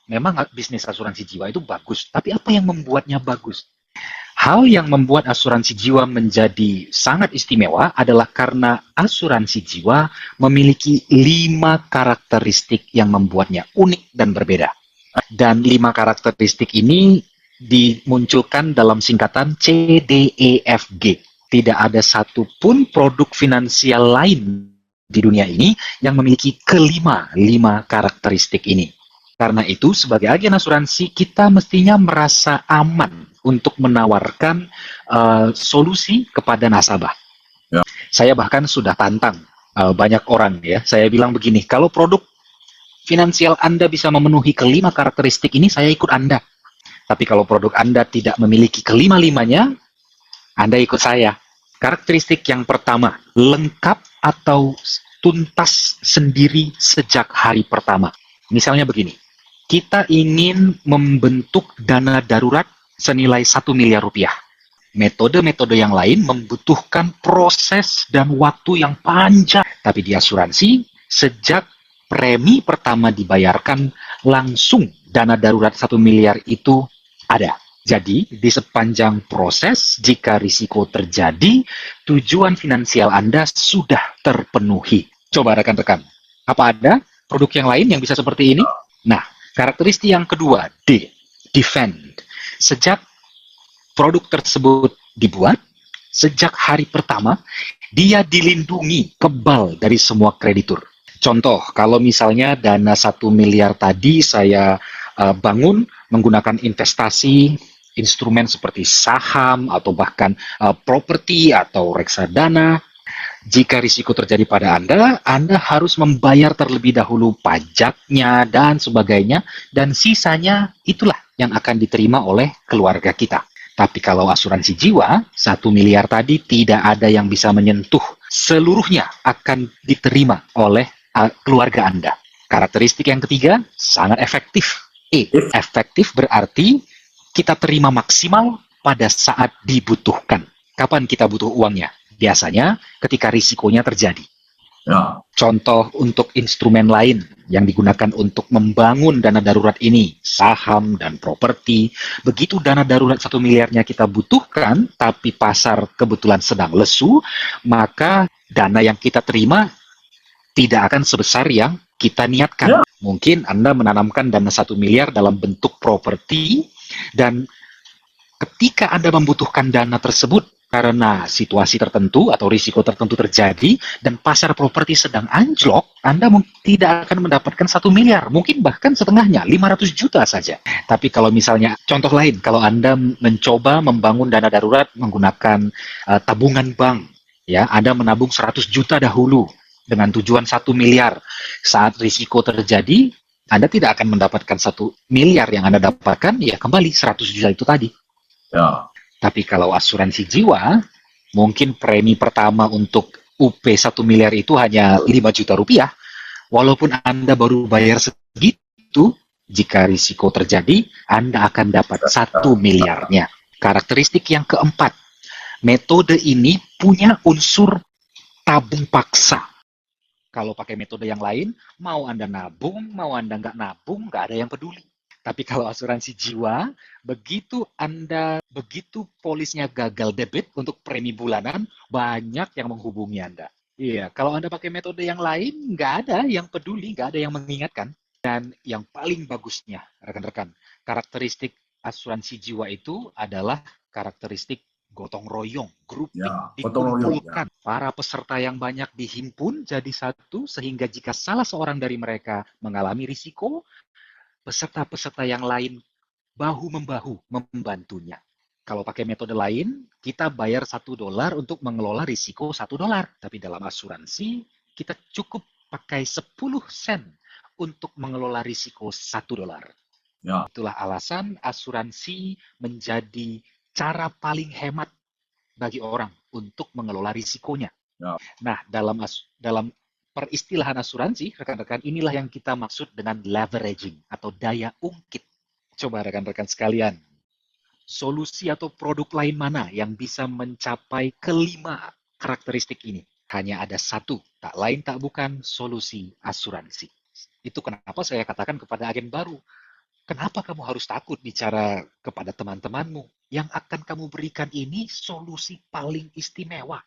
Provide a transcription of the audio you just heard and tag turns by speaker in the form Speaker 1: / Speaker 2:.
Speaker 1: Memang bisnis asuransi jiwa itu bagus, tapi apa yang membuatnya bagus? Hal yang membuat asuransi jiwa menjadi sangat istimewa adalah karena asuransi jiwa memiliki 5 karakteristik yang membuatnya unik dan berbeda. Dan 5 karakteristik ini dimunculkan dalam singkatan CDEFG. Tidak ada satupun produk finansial lain di dunia ini yang memiliki lima karakteristik ini. Karena itu, sebagai agen asuransi, kita mestinya merasa aman untuk menawarkan solusi kepada nasabah.
Speaker 2: Ya.
Speaker 1: Saya bahkan sudah tantang banyak orang ya. Saya bilang begini, kalau produk finansial Anda bisa memenuhi kelima karakteristik ini, saya ikut Anda. Tapi kalau produk Anda tidak memiliki kelima-limanya, Anda ikut saya. Karakteristik yang pertama, lengkap atau tuntas sendiri sejak hari pertama. Misalnya begini, kita ingin membentuk dana darurat senilai 1 miliar rupiah. Metode-metode yang lain membutuhkan proses dan waktu yang panjang. Tapi di asuransi, sejak premi pertama dibayarkan, langsung dana darurat 1 miliar itu ada. Jadi, di sepanjang proses, jika risiko terjadi, tujuan finansial Anda sudah terpenuhi. Coba rekan-rekan, apa ada produk yang lain yang bisa seperti ini? Nah, karakteristik yang kedua, D, defend. Sejak produk tersebut dibuat, sejak hari pertama, dia dilindungi kebal dari semua kreditur. Contoh, kalau misalnya dana 1 miliar tadi saya bangun menggunakan investasi instrumen seperti saham atau bahkan properti atau reksadana, jika risiko terjadi pada Anda harus membayar terlebih dahulu pajaknya dan sebagainya, dan sisanya itulah yang akan diterima oleh keluarga kita. Tapi kalau asuransi jiwa, 1 miliar tadi tidak ada yang bisa menyentuh. Seluruhnya akan diterima oleh keluarga Anda. Karakteristik yang ketiga, sangat efektif. Efektif berarti kita terima maksimal pada saat dibutuhkan. Kapan kita butuh uangnya? Biasanya ketika risikonya terjadi.
Speaker 2: Ya.
Speaker 1: Contoh untuk instrumen lain yang digunakan untuk membangun dana darurat ini, saham dan properti. Begitu dana darurat 1 miliarnya kita butuhkan, tapi pasar kebetulan sedang lesu, maka dana yang kita terima tidak akan sebesar yang kita niatkan.
Speaker 2: Ya.
Speaker 1: Mungkin Anda menanamkan dana 1 miliar dalam bentuk properti, dan ketika Anda membutuhkan dana tersebut karena situasi tertentu atau risiko tertentu terjadi dan pasar properti sedang anjlok, Anda tidak akan mendapatkan 1 miliar, mungkin bahkan setengahnya, 500 juta saja. Tapi kalau misalnya, contoh lain, kalau Anda mencoba membangun dana darurat menggunakan tabungan bank, ya, Anda menabung 100 juta dahulu dengan tujuan 1 miliar. Saat risiko terjadi, Anda tidak akan mendapatkan 1 miliar yang Anda dapatkan, ya kembali 100 juta itu tadi.
Speaker 2: Ya.
Speaker 1: Tapi kalau asuransi jiwa, mungkin premi pertama untuk UP 1 miliar itu hanya 5 juta rupiah. Walaupun Anda baru bayar segitu, jika risiko terjadi, Anda akan dapat 1 miliarnya. Karakteristik yang keempat, metode ini punya unsur tabung paksa. Kalau pakai metode yang lain, mau Anda nabung, mau Anda nggak nabung, nggak ada yang peduli. Tapi kalau asuransi jiwa, begitu polisnya gagal debit untuk premi bulanan, banyak yang menghubungi Anda. Iya, kalau Anda pakai metode yang lain, nggak ada yang peduli, nggak ada yang mengingatkan. Dan yang paling bagusnya, rekan-rekan, karakteristik asuransi jiwa itu adalah karakteristik gotong royong, grouping,
Speaker 2: Ya. Gotong royong.
Speaker 1: dikumpulkan. Para peserta yang banyak dihimpun jadi satu, sehingga jika salah seorang dari mereka mengalami risiko, peserta-peserta yang lain bahu-membahu membantunya. Kalau pakai metode lain, kita bayar $1 untuk mengelola risiko $1. Tapi dalam asuransi, kita cukup pakai 10 sen untuk mengelola risiko $1.
Speaker 2: Ya.
Speaker 1: Itulah alasan asuransi menjadi cara paling hemat bagi orang untuk mengelola risikonya.
Speaker 2: Ya.
Speaker 1: Nah, dalam peristilahan asuransi, rekan-rekan, inilah yang kita maksud dengan leveraging atau daya ungkit. Coba rekan-rekan sekalian, solusi atau produk lain mana yang bisa mencapai kelima karakteristik ini? Hanya ada satu, tak lain tak bukan solusi asuransi. Itu kenapa saya katakan kepada agen baru, Kenapa kamu harus takut bicara kepada teman-temanmu? Yang akan kamu berikan ini solusi paling istimewa.